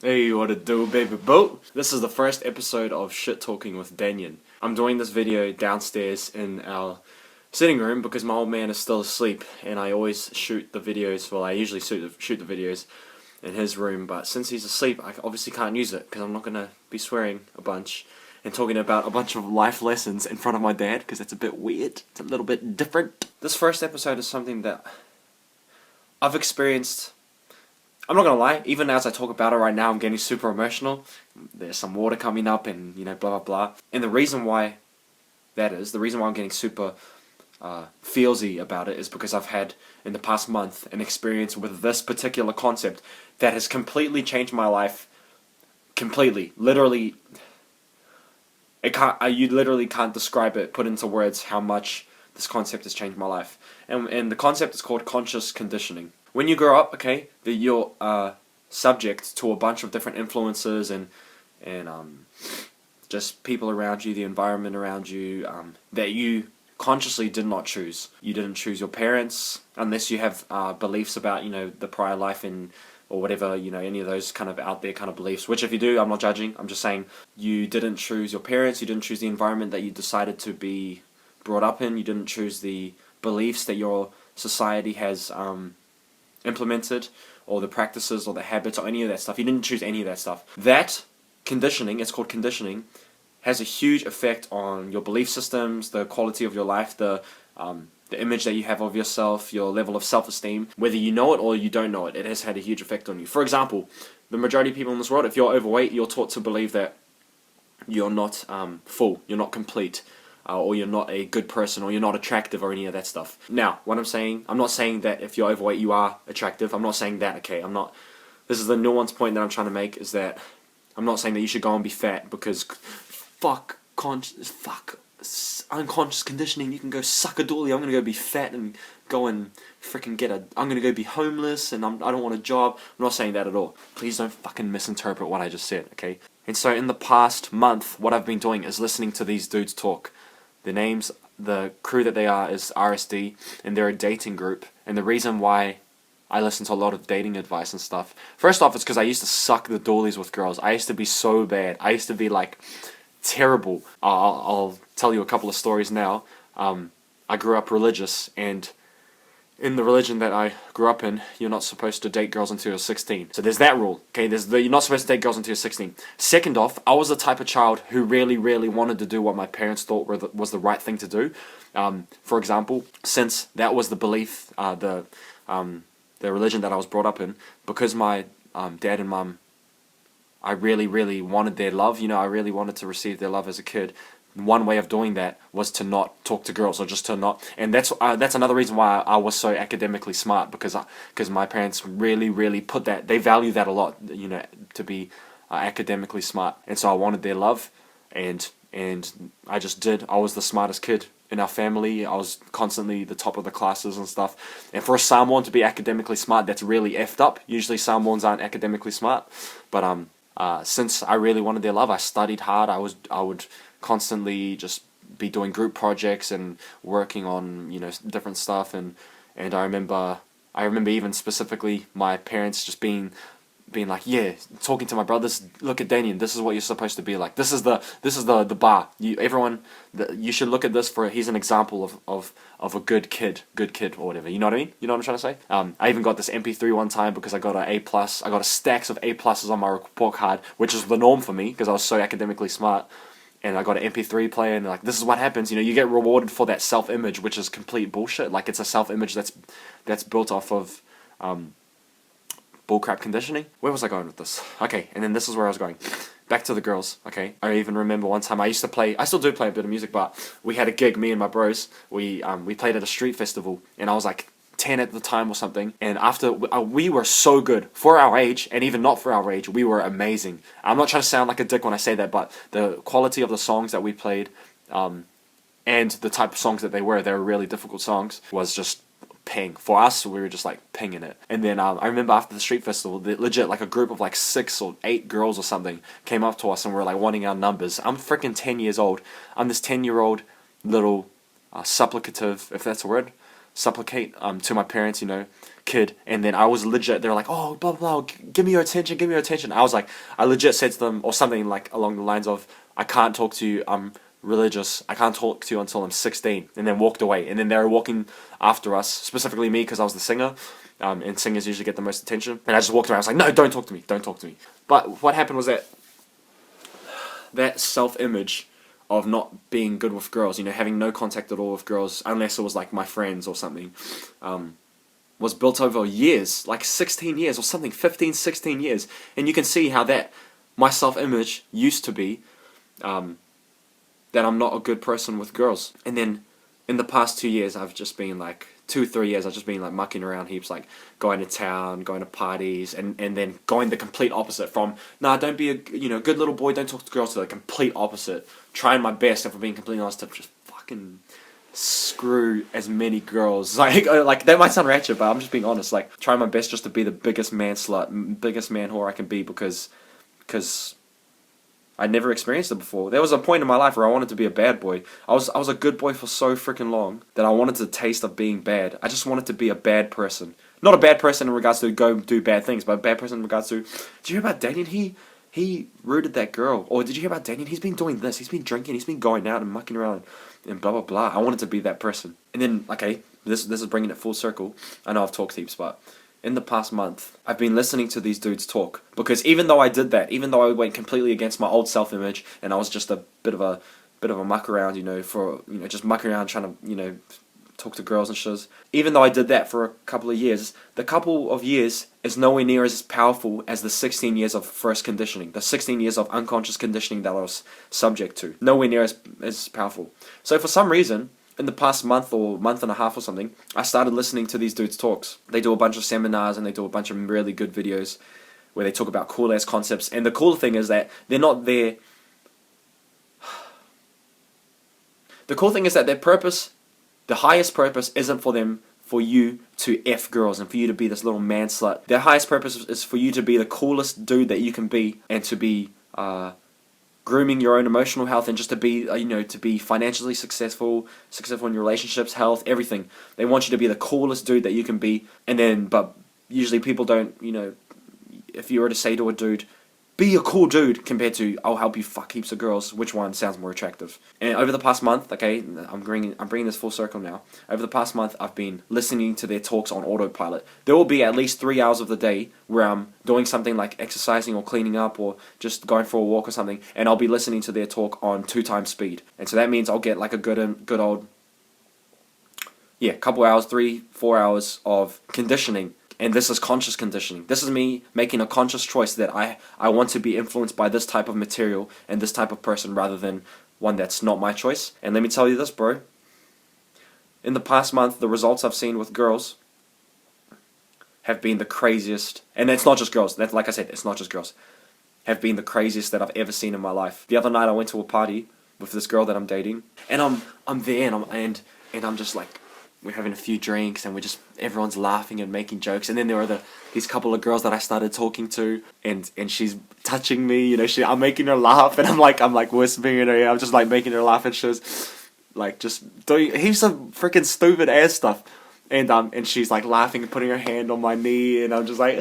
Hey, what it do, baby boo? This is the first episode of Shit Talking with Danyon. I'm doing this video downstairs in our sitting room because my old man is still asleep, and I always shoot the videos. Well, I usually shoot the videos in his room, but since he's asleep, I obviously can't use it because I'm not gonna be swearing a bunch and talking about a bunch of life lessons in front of my dad because that's a bit weird. It's a little bit different. This first episode is something that I've experienced. I'm not gonna lie, even as I talk about it right now, I'm getting super emotional. There's some water coming up and, blah blah blah. And the reason why the reason why I'm getting super feelsy about it is because I've had, in the past month, an experience with this particular concept that has completely changed my life. Completely. Literally, you literally can't describe it, put into words how much this concept has changed my life. And the concept is called conscious conditioning. When you grow up, okay, you're subject to a bunch of different influences and just people around you, the environment around you, that you consciously did not choose. You didn't choose your parents unless you have beliefs about, the prior life or whatever, any of those kind of out there kind of beliefs, which if you do, I'm not judging. I'm just saying you didn't choose your parents, you didn't choose the environment that you decided to be brought up in, you didn't choose the beliefs that your society has implemented, or the practices or the habits or any of that stuff. You didn't choose any of that stuff. That conditioning, it's called conditioning, has a huge effect on your belief systems, the quality of your life, the image that you have of yourself, your level of self-esteem. Whether you know it or you don't know it, it has had a huge effect on you. For example, the majority of people in this world, if you're overweight, you're taught to believe that you're not full, you're not complete, or you're not a good person, or you're not attractive, or any of that stuff. Now, what I'm not saying that if you're overweight you are attractive. I'm not saying that, okay? This is the nuanced point that I'm trying to make, is that I'm not saying that you should go and be fat, because fuck unconscious conditioning. You can go suck a dolly. I'm gonna go be fat and go and freaking I'm gonna go be homeless and I don't want a job. I'm not saying that at all. Please don't fucking misinterpret what I just said, okay? And so in the past month, what I've been doing is listening to these dudes talk. Their names, the crew that they are is RSD, and they're a dating group. And the reason why I listen to a lot of dating advice and stuff, first off, it's because I used to suck the dollies with girls. I used to be so bad. I used to be like terrible. I'll tell you a couple of stories now. I grew up religious, and in the religion that I grew up in, you're not supposed to date girls until you're 16. So there's that rule, okay? You're not supposed to date girls until you're 16. Second off, I was the type of child who really, really wanted to do what my parents thought was the right thing to do. For example, since that was the belief, the religion that I was brought up in, because my dad and mum, I really, really wanted their love. I really wanted to receive their love as a kid. One way of doing that was to not talk to girls, or just to not, and that's another reason why I was so academically smart, because my parents really, really they value that a lot, to be academically smart, and so I wanted their love, and I just did. I was the smartest kid in our family. I was constantly the top of the classes and stuff, and for a Samoan to be academically smart, that's really effed up. Usually Samoans aren't academically smart, but since I really wanted their love, I studied hard. I would constantly just be doing group projects and working on different stuff, and I remember even specifically my parents just being like, yeah, talking to my brothers, look at Danyon, this is what you're supposed to be like, this is the bar, you should look at this, he's an example of a good kid or whatever, you know what I mean? You know what I'm trying to say? I even got this MP3 one time because I got an A+. I got a stacks of A+s on my report card, which is the norm for me because I was so academically smart. And I got an MP3 player, and like, this is what happens. You get rewarded for that self-image, which is complete bullshit. Like, it's a self-image that's built off of bullcrap conditioning. Where was I going with this? Okay, and then this is where I was going. Back to the girls, okay? I even remember one time I still do play a bit of music, but we had a gig, me and my bros. We played at a street festival, and I was like 10 at the time or something, and after we were so good for our age, and even not for our age, we were amazing. I'm not trying to sound like a dick when I say that, but the quality of the songs that we played, and the type of songs that they were really difficult songs, was just ping. For us, we were just like pinging it. And then I remember after the street festival, legit like a group of like 6 or 8 girls or something came up to us and were like wanting our numbers. I'm freaking 10 years old. I'm this 10-year-old little supplicative, if that's a word, supplicate to my parents, kid, and then I was legit. They're like, oh, blah blah, blah, give me your attention, give me your attention. I was like, I legit said to them or something like along the lines of, I can't talk to you. I'm religious. I can't talk to you until I'm 16, and then walked away. And then they were walking after us, specifically me because I was the singer, and singers usually get the most attention. And I just walked away. I was like, no, don't talk to me, don't talk to me. But what happened was that self-image of not being good with girls, having no contact at all with girls, unless it was like my friends or something, was built over years, like 16 years or something, 15, 16 years. And you can see how my self-image used to be, that I'm not a good person with girls. And then in the past 2 years, I've just been like, 2-3 years, I've just been like mucking around heaps, like going to town, going to parties, and then going the complete opposite from, nah, don't be a good little boy, don't talk to girls, to the complete opposite. Trying my best, if I'm being completely honest, to just fucking screw as many girls. Like that might sound ratchet, but I'm just being honest. Like, trying my best just to be the biggest man slut, biggest man whore I can be, because I never experienced it before. There was a point in my life where I wanted to be a bad boy. I was a good boy for so freaking long that I wanted the taste of being bad. I just wanted to be a bad person. Not a bad person in regards to go do bad things, but a bad person in regards to, did you hear about Danyon? He rooted that girl. Or did you hear about Danyon? He's been doing this. He's been drinking. He's been going out and mucking around and blah, blah, blah. I wanted to be that person. And then, okay, this is bringing it full circle. I know I've talked heaps, but in the past month, I've been listening to these dudes talk. Because even though I did that, even though I went completely against my old self-image, and I was just a bit of a muck around, just mucking around trying to, talk to girls and shiz. Even though I did that for a couple of years, the couple of years is nowhere near as powerful as the 16 years of first conditioning, the 16 years of unconscious conditioning that I was subject to. Nowhere near as powerful. So for some reason, in the past month or month and a half or something, I started listening to these dudes' talks. They do a bunch of seminars and they do a bunch of really good videos where they talk about cool-ass concepts. And the cool thing is that they're not there. The cool thing is that their purpose, the highest purpose, isn't for you to F girls and for you to be this little man slut. Their highest purpose is for you to be the coolest dude that you can be, and to be grooming your own emotional health, and just to be, to be financially successful in your relationships, health, everything. They want you to be the coolest dude that you can be. And then, but usually people don't, if you were to say to a dude, be a cool dude, compared to, I'll help you fuck heaps of girls, which one sounds more attractive? And over the past month, okay, I'm bringing this full circle now. Over the past month, I've been listening to their talks on autopilot. There will be at least 3 hours of the day where I'm doing something like exercising or cleaning up or just going for a walk or something, and I'll be listening to their talk on 2x speed. And so that means I'll get like a good old, couple hours, 3-4 hours of conditioning. And this is conscious conditioning. This is me making a conscious choice that I want to be influenced by this type of material and this type of person, rather than one that's not my choice. And let me tell you this, bro. In the past month, the results I've seen with girls have been the craziest. And it's not just girls. Like I said, it's not just girls. Have been the craziest that I've ever seen in my life. The other night I went to a party with this girl that I'm dating. And I'm there and I'm just like, we're having a few drinks and everyone's laughing and making jokes. And then there were these couple of girls that I started talking to, and she's touching me, I'm making her laugh, and I'm like whispering in her ear. I'm just like making her laugh, and she's like just doing heaps of freaking stupid ass stuff. And she's like laughing and putting her hand on my knee, and I'm just like,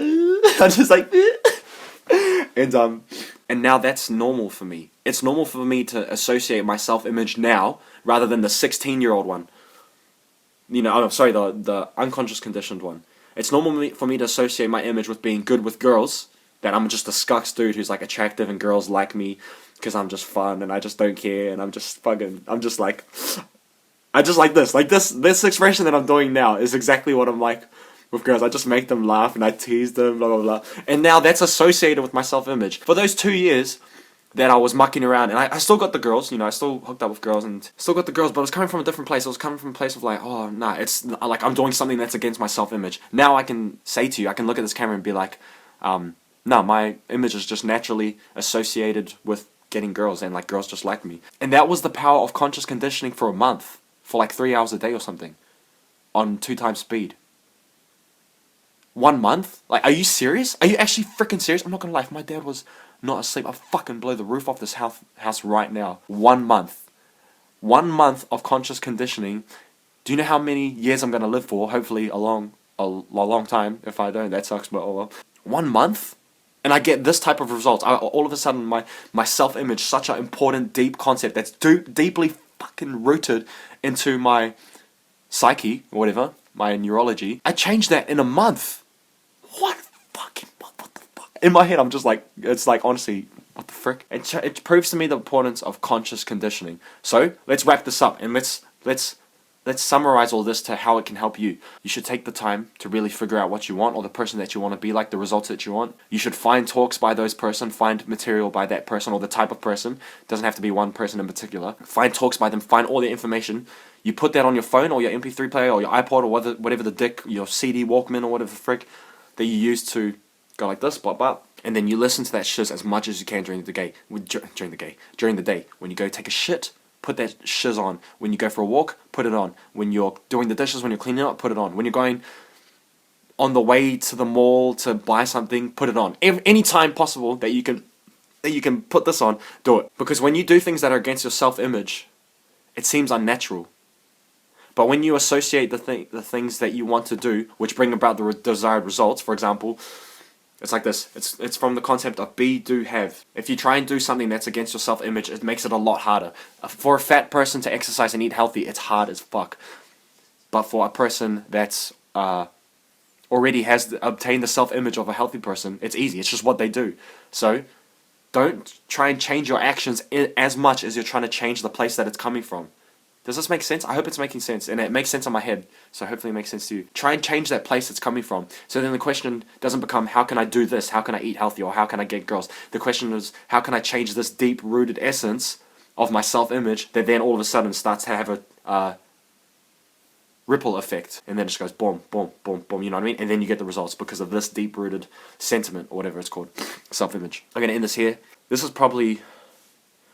and now that's normal for me. It's normal for me to associate my self-image now rather than the 16-year-old one. The unconscious conditioned one. It's normal for me to associate my image with being good with girls, that I'm just a scucks dude who's like attractive and girls like me because I'm just fun and I just don't care, and I just like this. Like this expression that I'm doing now is exactly what I'm like with girls. I just make them laugh and I tease them, blah, blah, blah. And now that's associated with my self-image. For those 2 years that I was mucking around, and I still got the girls, I still hooked up with girls and still got the girls, but it was coming from a different place. It was coming from a place of like, oh, nah, it's like I'm doing something that's against my self-image. Now I can say to you, I can look at this camera and be like, no, my image is just naturally associated with getting girls, and like girls just like me. And that was the power of conscious conditioning for a month, for like 3 hours a day or something, on 2x speed. 1 month? Like, are you serious? Are you actually freaking serious? I'm not gonna lie, if my dad was not asleep, I'll fucking blow the roof off this house right now. 1 month. 1 month of conscious conditioning Do you know how many years I'm going to live for? Hopefully a long time. If I don't, that sucks, but oh well. 1 month? And I get this type of results. All of a sudden, my self-image, such an important, deep concept that's deeply fucking rooted into my psyche, or whatever, my neurology. I changed that in a month. What the fuck? In my head, I'm just like, it's like, honestly, what the frick? It proves to me the importance of conscious conditioning. So, let's wrap this up, and let's summarize all this to how it can help you. You should take the time to really figure out what you want, or the person that you want to be like, the results that you want. You should find talks by those person, find material by that person, or the type of person. Doesn't have to be one person in particular. Find talks by them, find all their information. You put that on your phone, or your MP3 player, or your iPod, or whatever the dick, your CD, Walkman, or whatever the frick that you use to go like this, blah, blah. And then you listen to that shiz as much as you can during the day. When you go take a shit, put that shiz on. When you go for a walk, put it on. When you're doing the dishes, when you're cleaning up, put it on. When you're going on the way to the mall to buy something, put it on. Any time possible that you can put this on, do it. Because when you do things that are against your self-image, it seems unnatural. But when you associate the things that you want to do, which bring about the desired results, for example, it's like this. It's from the concept of be, do, have. If you try and do something that's against your self-image, it makes it a lot harder. For a fat person to exercise and eat healthy, it's hard as fuck. But for a person that's already has obtained the self-image of a healthy person, it's easy. It's just what they do. So don't try and change your actions as much as you're trying to change the place that it's coming from. Does this make sense? I hope it's making sense, and it makes sense in my head, so hopefully it makes sense to you. Try and change that place it's coming from. So then the question doesn't become, how can I do this? How can I eat healthy? Or how can I get girls? The question is, how can I change this deep-rooted essence of my self-image that then all of a sudden starts to have a ripple effect, and then it just goes boom, boom, boom, boom, you know what I mean? And then you get the results because of this deep-rooted sentiment, or whatever it's called, self-image. I'm going to end this here. This is probably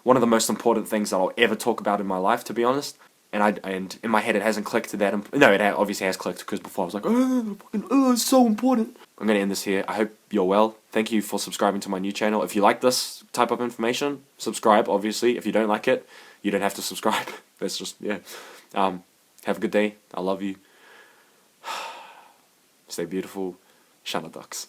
one of the most important things that I'll ever talk about in my life, to be honest. And in my head, it hasn't clicked to that. No, it obviously has clicked, because before I was like, it's so important. I'm going to end this here. I hope you're well. Thank you for subscribing to my new channel. If you like this type of information, subscribe, obviously. If you don't like it, you don't have to subscribe. That's just, yeah. Have a good day. I love you. Stay beautiful. Shana ducks.